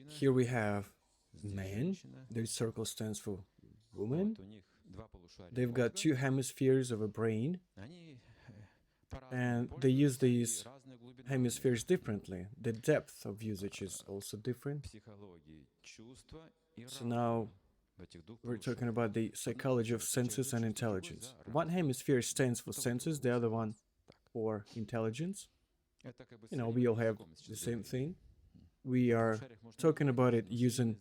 Here we have man. The circle stands for woman. They've got two hemispheres of a brain, and they use these hemispheres differently. The depth of usage is also different. So now we're talking about the psychology of senses and intelligence. One hemisphere stands for senses, the other one for intelligence. We all have the same thing. We are talking about it using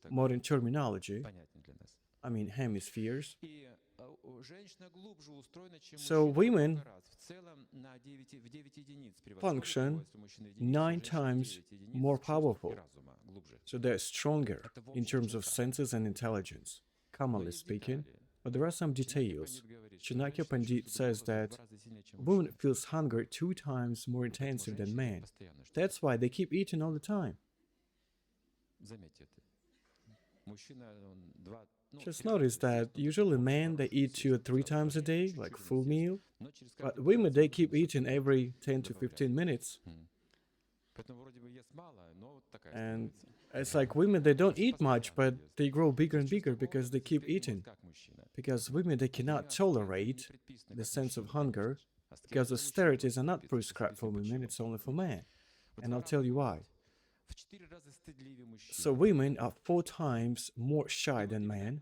modern terminology. I mean, hemispheres. So women function 9 times more powerful. So they're stronger in terms of senses and intelligence, commonly speaking. But there are some details. Chanakya Pandit says that woman feels hunger 2 times more intensive than man. That's why they keep eating all the time. Just notice that usually men, they eat 2 or 3 times a day, like full meal. But women, they keep eating every 10 to 15 minutes. And it's like women, they don't eat much, but they grow bigger and bigger because they keep eating. Because women, they cannot tolerate the sense of hunger, because austerities are not prescribed for women, it's only for men. And I'll tell you why. So women are 4 times more shy than men.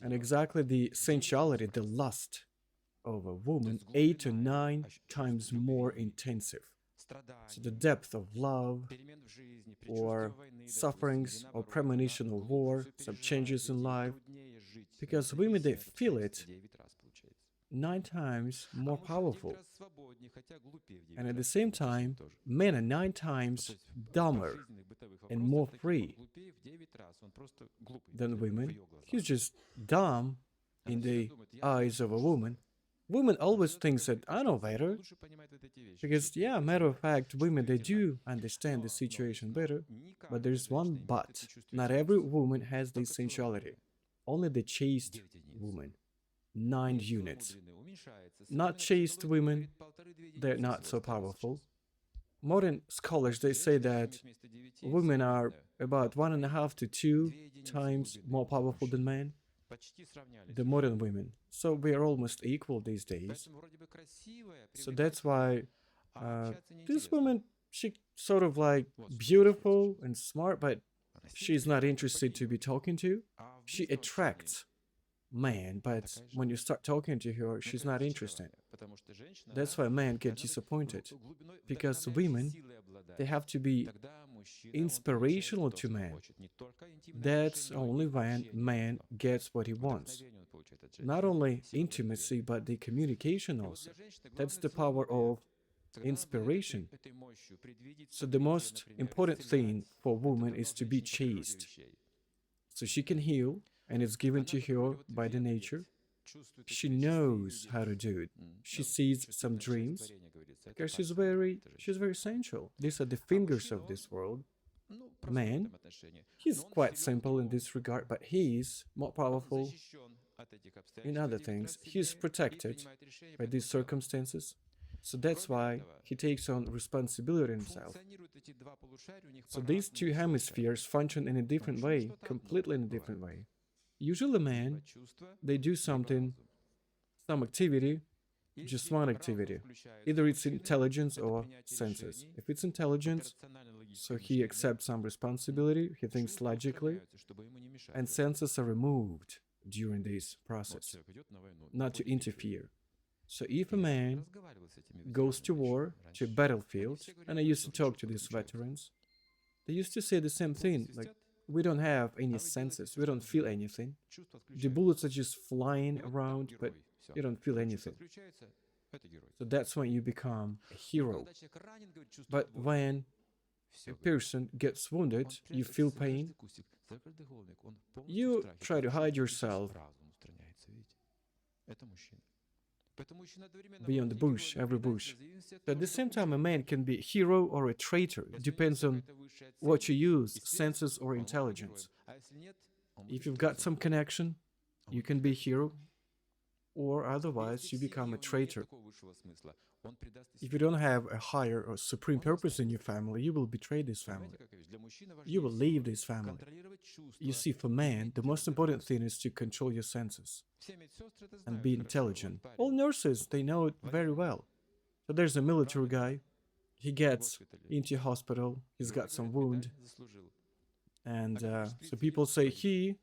And exactly the sensuality, the lust of a woman, 8 to 9 times more intensive. So the depth of love, or sufferings, or premonition of war, some changes in life, because women, they feel it 9 times more powerful. And at the same time, men are 9 times dumber and more free than women. He's just dumb in the eyes of a woman. Women always think that I know better. Because, yeah, matter of fact, women, they do understand the situation better. But there's one but. Not every woman has this sensuality. Only the chaste woman. 9 units. Not chaste women, they're not so powerful. Modern scholars, they say that women are about 1.5 to 2 times more powerful than men. The modern women. So we are almost equal these days. So that's why this woman, she sort of like beautiful and smart, but she's not interested to be talking to. She attracts man, but when you start talking to her, she's not interested. That's why men get disappointed, because women, they have to be inspirational to men. That's only when man gets what he wants. Not only intimacy, but the communication also. That's the power of inspiration. So the most important thing for woman is to be chaste. So she can heal, and it's given to her by the nature. She knows how to do it. She sees some dreams because she's very sensual. These are the fingers of this world. Man, he's quite simple in this regard, but he is more powerful in other things. He's protected by these circumstances. So that's why he takes on responsibility himself. So these 2 hemispheres function in a different way, completely in a different way. Usually men, they do something, some activity, just one activity. Either it's intelligence or senses. If it's intelligence, so he accepts some responsibility, he thinks logically, and senses are removed during this process, not to interfere. So if a man goes to war, to a battlefield, and I used to talk to these veterans, they used to say the same thing, like, we don't have any senses, we don't feel anything. The bullets are just flying around, but you don't feel anything. So that's when you become a hero. But when a person gets wounded, you feel pain, you try to hide yourself beyond the bush, every bush. But at the same time, a man can be a hero or a traitor. It depends on what you use, senses or intelligence. If you've got some connection, you can be a hero. or otherwise you become a traitor. If you don't have a higher or supreme purpose in your family, you will betray this family. You will leave this family. You see, for man, the most important thing is to control your senses and be intelligent. All nurses, they know it very well. So there's a military guy. He gets into hospital. He's got some wound. And so people say he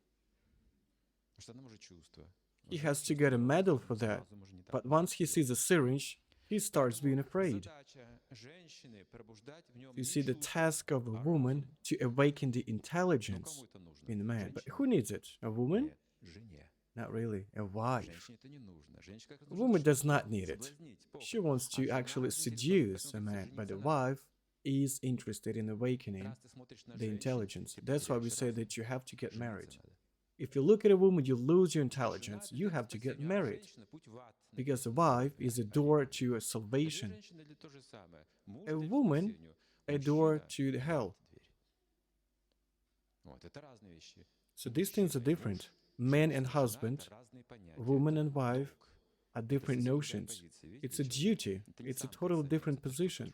has to get a medal for that. But once he sees a syringe, he starts being afraid. You see, the task of a woman to awaken the intelligence in a man. But who needs it? A woman? Not really. A wife. A woman does not need it. She wants to actually seduce a man, but the wife is interested in awakening the intelligence. That's why we say that you have to get married. If you look at a woman, you lose your intelligence. You have to get married. Because the wife is a door to a salvation. A woman, a door to the hell. So these things are different. Man and husband, woman and wife are different notions. It's a duty. It's a totally different position.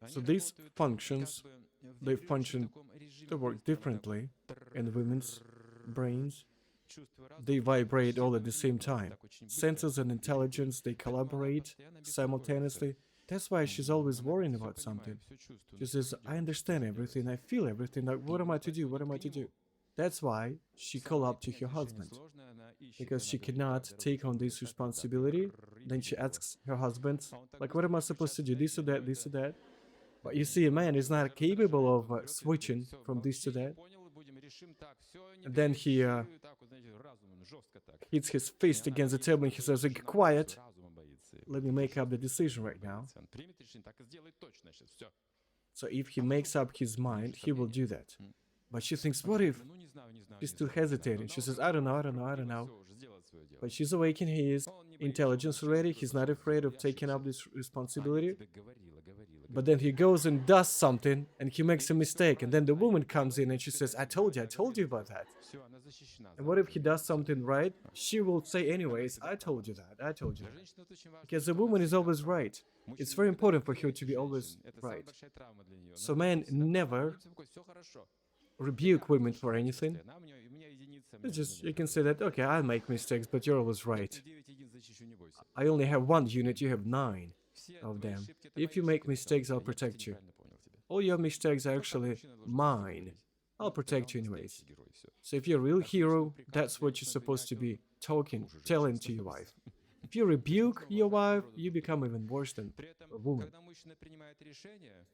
So these functions, they work differently in women's brains. They vibrate all at the same time. Senses and intelligence, they collaborate simultaneously. That's why she's always worrying about something. She says, I understand everything, I feel everything, like, what am I to do, what am I to do? That's why she called up to her husband. Because she cannot take on this responsibility. Then she asks her husband, like, what am I supposed to do, this or that, this or that? But you see, a man is not capable of switching from this to that. And then he hits his fist against the table and he says, okay, quiet. Let me make up the decision right now. So if he makes up his mind, he will do that. But she thinks, what if? She's still hesitating. She says, I don't know. But she's awakened his intelligence already. He's not afraid of taking up this responsibility. But then he goes and does something, and he makes a mistake. And then the woman comes in and she says, I told you about that. And what if he does something right? She will say anyways, I told you that. Because the woman is always right. It's very important for her to be always right. So men never rebuke women for anything. It's just, you can say that, okay, I make mistakes, but you're always right. I only have one unit, you have 9 of them. If you make mistakes, I'll protect you. All your mistakes are actually mine. I'll protect you anyways. So if you're a real hero, that's what you're supposed to be telling to your wife. If you rebuke your wife, you become even worse than a woman.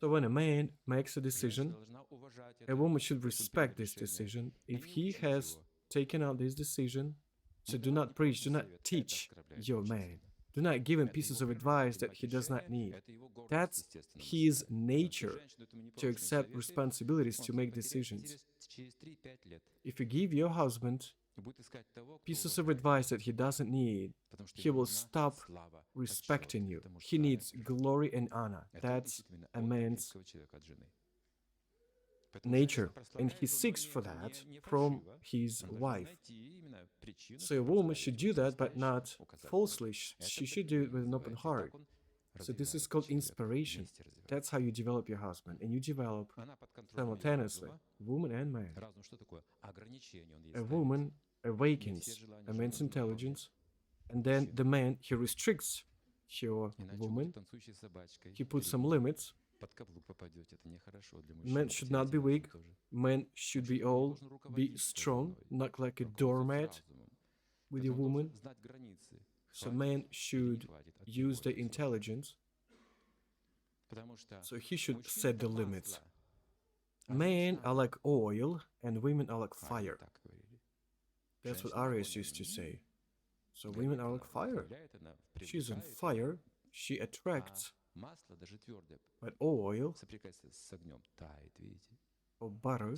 So when a man makes a decision, a woman should respect this decision. If he has taken out this decision, so do not preach, do not teach your man. Do not give him pieces of advice that he does not need. That's his nature, to accept responsibilities, to make decisions. If you give your husband pieces of advice that he doesn't need, he will stop respecting you. He needs glory and honor. That's a man's nature, and he seeks for that from his wife. So a woman should do that, but not falsely. She should do it with an open heart. So this is called inspiration. That's how you develop your husband, and you develop simultaneously, woman and man. A woman awakens a man's intelligence, and then the man, he restricts your woman. He puts some limits. Men should not be weak. Men should be strong, not like a doormat with a woman. So men should use their intelligence. So he should set the limits. Men are like oil and women are like fire. That's what Aryas used to say. So women are like fire. She's on fire, she attracts. But oil or butter,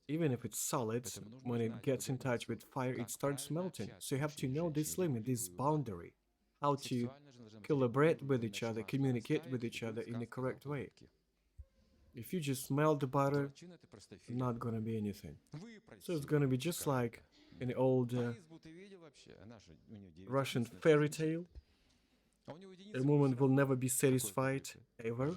even if it's solid, when it gets in touch with fire, it starts melting. So you have to know this limit, this boundary, how to collaborate with each other, communicate with each other in the correct way. If you just melt the butter, not gonna be anything. So it's gonna be just like in the old Russian fairy tale. A woman will never be satisfied, ever.